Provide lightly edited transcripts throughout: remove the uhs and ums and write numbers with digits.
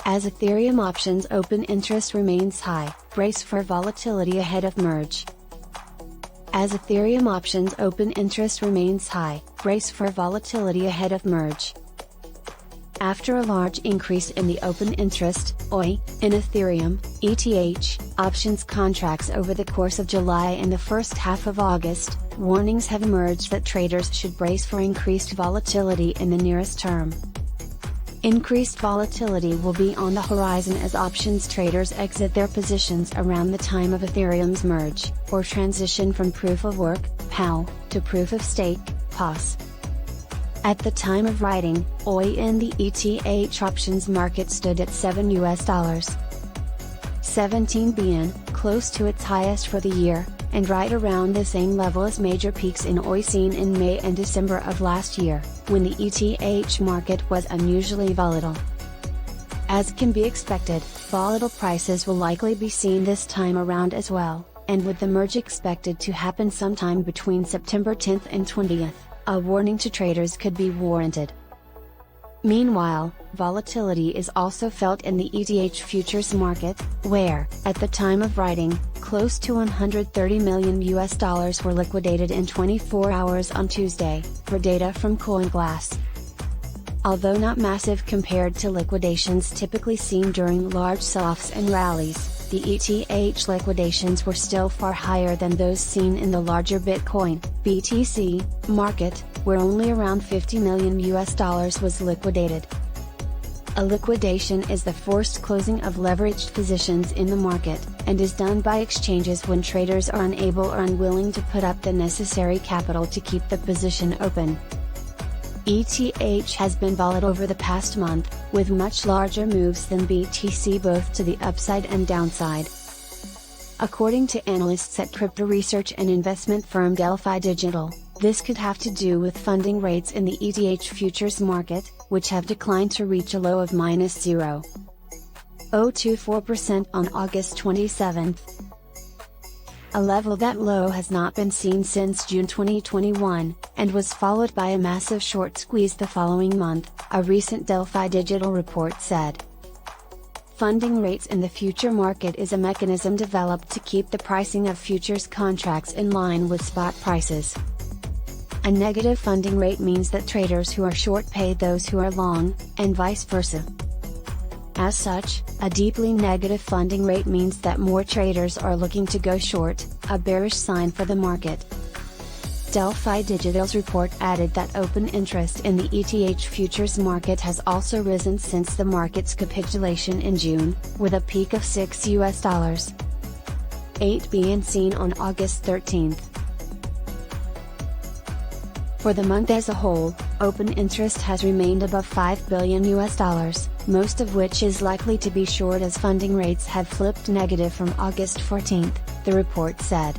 As Ethereum options open interest remains high, brace for volatility ahead of merge. As Ethereum options open interest remains high, brace for volatility ahead of merge. After a large increase in the open interest, OI, in Ethereum, ETH, options contracts over the course of July and the first half of August, warnings have emerged that traders should brace for increased volatility in the nearest term. Increased volatility will be on the horizon as options traders exit their positions around the time of Ethereum's merge, or transition from Proof of Work, POW, to Proof of Stake, POS. At the time of writing, OI in the ETH options market stood at $7 billion, close to its highest for the year, and right around the same level as major peaks in OI seen in May and December of last year, when the ETH market was unusually volatile. As can be expected, volatile prices will likely be seen this time around as well, and with the merge expected to happen sometime between September 10th and 20th, a warning to traders could be warranted. Meanwhile, volatility is also felt in the ETH futures market, where, at the time of writing, close to $130 million were liquidated in 24 hours on Tuesday, per data from CoinGlass. Although not massive compared to liquidations typically seen during large sell-offs and rallies, the ETH liquidations were still far higher than those seen in the larger Bitcoin, BTC, market, where only around $50 million was liquidated. A liquidation is the forced closing of leveraged positions in the market, and is done by exchanges when traders are unable or unwilling to put up the necessary capital to keep the position open. ETH has been volatile over the past month, with much larger moves than BTC both to the upside and downside. According to analysts at crypto research and investment firm Delphi Digital, this could have to do with funding rates in the ETH futures market, which have declined to reach a low of -0.024% on August 27. A level that low has not been seen since June 2021, and was followed by a massive short squeeze the following month, a recent Delphi Digital report said. Funding rates in the future market is a mechanism developed to keep the pricing of futures contracts in line with spot prices. A negative funding rate means that traders who are short pay those who are long, and vice versa. As such, a deeply negative funding rate means that more traders are looking to go short, a bearish sign for the market. Delphi Digital's report added that open interest in the ETH futures market has also risen since the market's capitulation in June, with a peak of $6 billion seen on August 13. For the month as a whole, open interest has remained above $5 billion, most of which is likely to be short as funding rates have flipped negative from August 14, the report said.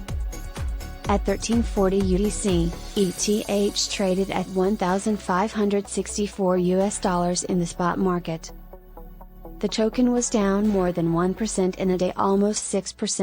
At 1340 UTC, ETH traded at $1,564 in the spot market. The token was down more than 1% in a day, almost 6%